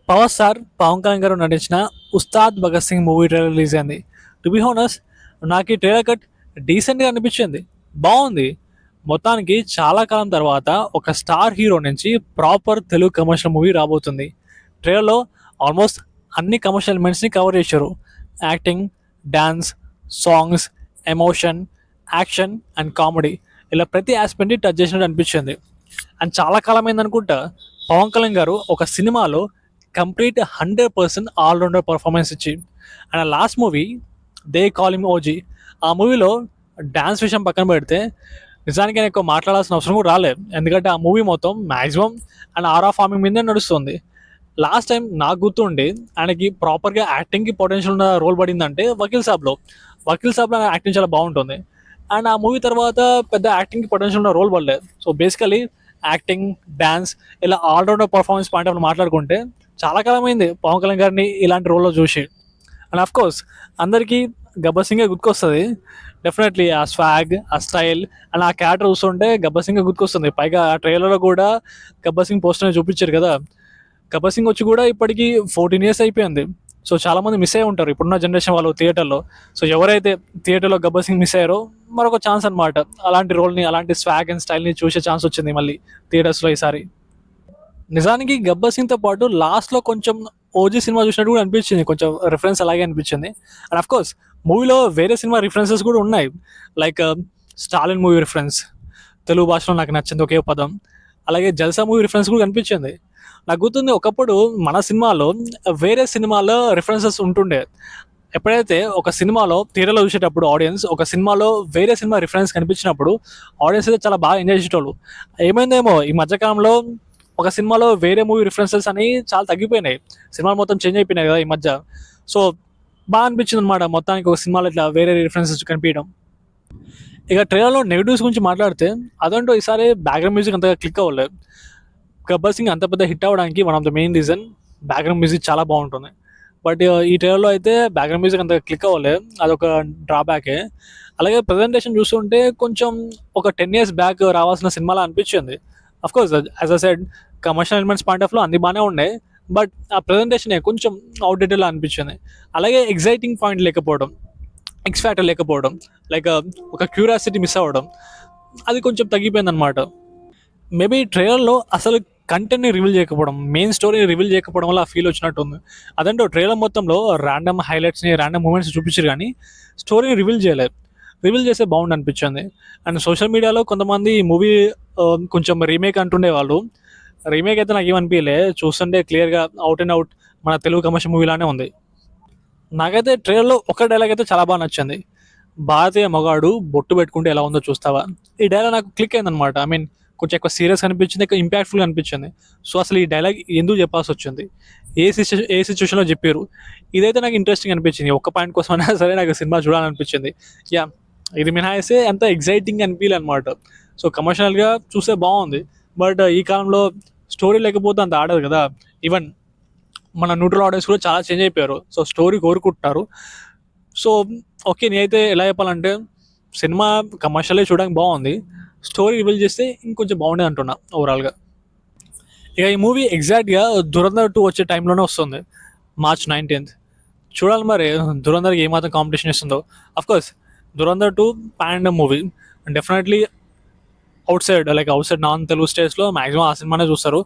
Power star Pawan Kalyan గారు నటించిన Ustaad Bhagat Singh movie trailer release అయింది. టు బి హానెస్ట్, నాకు ఈ ట్రైలర్ కట్ డీసెంట్గా అనిపించింది, బాగుంది. మొత్తానికి చాలా కాలం తర్వాత ఒక స్టార్ హీరో నుంచి ప్రాపర్ తెలుగు కమర్షియల్ మూవీ రాబోతుంది. ట్రైలర్లో ఆల్మోస్ట్ అన్ని కమర్షియల్ ఎలిమెంట్స్ని కవర్ చేశారు. Acting, dance, songs, emotion, action and comedy, ఇలా ప్రతి ఆస్పెక్ట్ని టచ్ చేసినట్టు అనిపించింది. అండ్ చాలా కాలం అయిందనుకుంటా పవన్ కళ్యాణ్ గారు ఒక సినిమాలో కంప్లీట్ 100% ఆల్రౌండర్ పర్ఫార్మెన్స్ ఇచ్చి. And last movie they call him OG, ఆ మూవీలో డ్యాన్స్ విషయం పక్కన పెడితే నిజానికి ఆయన ఎక్కువ మాట్లాడాల్సిన అవసరం కూడా రాలేదు, ఎందుకంటే ఆ మూవీ మొత్తం మ్యాక్సిమం అండ్ ఆరా ఫార్మింగ్ మీదే నడుస్తుంది. లాస్ట్ టైం నాకు గుర్తుండి ఆయనకి ప్రాపర్గా యాక్టింగ్కి పొటెన్షియల్ ఉన్న రోల్ పడిందంటే వకీల్ సాబ్లో యాక్టింగ్ చాలా బాగుంటుంది. అండ్ ఆ మూవీ తర్వాత పెద్ద యాక్టింగ్కి పొటెన్షియల్ ఉన్న రోల్ పడలేదు. సో బేసికలీ యాక్టింగ్, డ్యాన్స్, ఇలా ఆల్రౌండర్ పర్ఫార్మెన్స్ పాయింట్ ఆఫ్ మాట్లాడుకుంటే చాలా కాలమైంది పవన్ కళ్యాణ్ గారిని ఇలాంటి రోల్లో చూసి. అండ్ ఆఫ్ కోర్స్ అందరికీ గబ్బర్ సింగే గుర్తుకొస్తుంది. డెఫినెట్లీ ఆ స్వాగ్, ఆ స్టైల్ అండ్ ఆ క్యారెక్టర్ చూస్తుంటే గబ్బర్ సింగే గుర్తుకొస్తుంది. పైగా ఆ ట్రైలర్లో కూడా గబ్బర్ సింగ్ పోస్టర్ చూపించారు కదా. గబ్బర్ సింగ్ వచ్చి కూడా ఇప్పటికి 14 years అయిపోయింది. సో చాలామంది మిస్ అయ్యి ఉంటారు ఇప్పుడున్న జనరేషన్ వాళ్ళు థియేటర్లో. సో ఎవరైతే థియేటర్లో గబ్బర్ సింగ్ మిస్ అయ్యారో మరొక ఛాన్స్ అనమాట, అలాంటి రోల్ని, అలాంటి స్వాగ్ అండ్ స్టైల్ని చూసే ఛాన్స్ వచ్చింది మళ్ళీ థియేటర్స్లో ఈసారి. నిజానికి గబ్బర్ సింగ్తో పాటు లాస్ట్లో కొంచెం ఓజీ సినిమా చూసినట్టు కూడా అనిపించింది, కొంచెం రిఫరెన్స్ అలాగే అనిపించింది. అండ్ అఫ్ కోర్స్ మూవీలో వేరే సినిమా రిఫరెన్సెస్ కూడా ఉన్నాయి, like Stalin movie reference, Telugu భాషలో నాకు నచ్చింది ఒకే పదం. అలాగే జల్సా మూవీ రిఫరెన్స్ కూడా కనిపించింది. నాకు గుర్తుంది ఒకప్పుడు మన సినిమాలో వేరే సినిమాలో రిఫరెన్సెస్ ఉంటుండే. ఎప్పుడైతే ఒక సినిమాలో థియేటర్లో చూసేటప్పుడు ఆడియన్స్ ఒక సినిమాలో వేరే సినిమా రిఫరెన్స్ కనిపించినప్పుడు ఆడియన్స్ అయితే చాలా బాగా ఎంజాయ్ చేసేటోళ్ళు. ఏమైందేమో ఈ మధ్యకాలంలో ఒక సినిమాలో వేరే మూవీ రిఫరెన్సెస్ అని చాలా తగ్గిపోయినాయి, సినిమాలు మొత్తం చేంజ్ అయిపోయినాయి కదా ఈ మధ్య. సో బాగా అనిపించింది అనమాట మొత్తానికి ఒక సినిమాలో ఇట్లా వేరే రిఫరెన్సెస్ కనిపించడం. ఇక ట్రైలర్లో నెగిటివ్స్ గురించి మాట్లాడితే అదంటూ ఈసారి బ్యాక్గ్రౌండ్ మ్యూజిక్ అంతగా క్లిక్ అవ్వలేదు. గబ్బర్ సింగ్ అంత పెద్ద హిట్ అవ్వడానికి one of the main reason background music చాలా బాగుంటుంది. బట్ ఈ ట్రైలర్లో అయితే బ్యాక్గ్రౌండ్ మ్యూజిక్ అంత క్లిక్ అవ్వలేదు, అదొక డ్రాబ్యాకే. అలాగే ప్రజెంటేషన్ చూస్తుంటే కొంచెం ఒక 10 years బ్యాక్ రావాల్సిన సినిమాలా అనిపించింది. Of course as a said commercial elements point ఆఫ్లో అన్ని బాగానే ఉన్నాయి, బట్ ఆ ప్రజెంటేషన్ కొంచెం అవుట్డేటెడ్లా అనిపించింది. అలాగే ఎగ్జైటింగ్ పాయింట్ లేకపోవడం, ఎక్స్ ఫ్యాక్టర్ లేకపోవడం, లైక్ ఒక క్యూరియాసిటీ మిస్ అవ్వడం, అది కొంచెం తగ్గిపోయింది అనమాట. మేబీ ట్రైలర్లో అసలు కంటెంట్ని రివీల్ చేయకపోవడం, మెయిన్ స్టోరీని రివీల్ చేయకపోవడం వల్ల ఆ ఫీల్ వచ్చినట్టుంది. అదంటే ట్రైలర్ మొత్తంలో ర్యాండమ్ హైలైట్స్ని, ర్యాండమ్ మూమెంట్స్ చూపించారు కానీ స్టోరీని రివీల్ చేయలేదు. రివీల్ చేస్తే బాగుండు అనిపించింది. అండ్ సోషల్ మీడియాలో కొంతమంది ఈ మూవీ కొంచెం రీమేక్ అంటుండే వాళ్ళు. రీమేక్ అయితే నాకు ఏమనిపించలే, చూస్తుంటే క్లియర్గా అవుట్ అండ్ అవుట్ మన తెలుగు కమర్షియల్ మూవీలానే ఉంది. నాకైతే ట్రైలర్లో ఒక డైలాగ్ అయితే చాలా బాగా నచ్చింది, భారతీయ మగాడు బొట్టు పెట్టుకుంటే ఎలా ఉందో చూస్తావా. ఈ డైలాగ్ నాకు క్లిక్ అయిందనమాట. ఐ మీన్ కొంచెం ఎక్కువ సీరియస్ అనిపించింది, ఎక్కువ ఇంపాక్ట్ఫుల్గా అనిపించింది. సో అసలు ఈ డైలాగ్ ఎందుకు చెప్పాల్సి వచ్చింది, ఏ సిచ్యువేషన్లో చెప్పారు, ఇదైతే నాకు ఇంట్రెస్టింగ్ అనిపించింది. ఒక్క పాయింట్ కోసమైనా సరే నాకు సినిమా చూడాలనిపించింది. యా, ఇది మినహాయిస్తే ఎంత ఎగ్జైటింగ్ అనిపించలే అనమాట. సో కమర్షియల్గా చూస్తే బాగుంది, బట్ ఈ కాలంలో స్టోరీ లేకపోతే అంత ఆడదు కదా. ఈవెన్ మన న్యూట్రల్ ఆడియన్స్ కూడా చాలా చేంజ్ అయిపోయారు, సో స్టోరీ కోరుకుంటున్నారు. సో ఓకే, నేనైతే ఎలా చెప్పాలంటే సినిమా కమర్షియల్గా చూడడానికి బాగుంది, స్టోరీ రివీల్ చేస్తే ఇంకొంచెం బాగుండేది అంటున్నా ఓవరాల్గా. ఇక ఈ మూవీ ఎగ్జాక్ట్గా ధురంధర్ 2 వచ్చే టైంలోనే వస్తుంది, March 19th. చూడాలి మరి ధురంధర్కి ఏమాత్రం కాంపిటీషన్ ఇస్తుందో. Of course Dhurandhar 2 pan India movie, definitely out side non Telugu స్టేట్స్లో మ్యాక్సిమం ఆ సినిమానే చూస్తారు.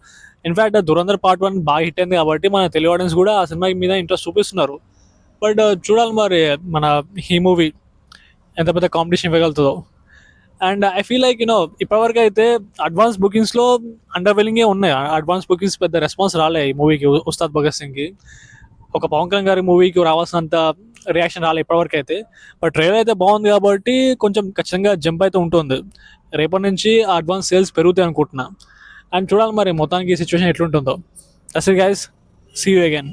ఇన్ఫ్యాక్ట్ ధురంధర్ Part 1 బాగా హిట్ అయింది కాబట్టి మన తెలుగు ఆడియన్స్ కూడా ఆ సినిమా మీద ఇంట్రెస్ట్ చూపిస్తున్నారు. బట్ చూడాలి మరి మన ఈ మూవీ ఎంత పెద్ద కాంపిటీషన్ ఇవ్వగలుగుతుందో. అండ్ ఐ ఫీల్ లైక్ ఇప్పటివరకు అయితే అడ్వాన్స్ బుకింగ్స్లో అండర్వెల్లింగే ఉన్నాయి. అడ్వాన్స్ బుకింగ్స్ పెద్ద రెస్పాన్స్ రాలే ఈ మూవీకి, ఉస్తాద్ భగత్ సింగ్కి. ఒక పవన్ కళ్యాణ్ గారి మూవీకి రావాల్సినంత రియాక్షన్ రాలే ఇప్పటివరకు అయితే. బట్ ట్రైలర్ అయితే బాగుంది కాబట్టి కొంచెం ఖచ్చితంగా జంప్ అయితే ఉంటుంది. రేపటి నుంచి అడ్వాన్స్ సేల్స్ పెరుగుతాయి అనుకుంటున్నా. అండ్ చూడాలి మరి మొత్తానికి ఈ సిచ్యువేషన్ ఎట్లుంటుందో. That's it guys, see you again.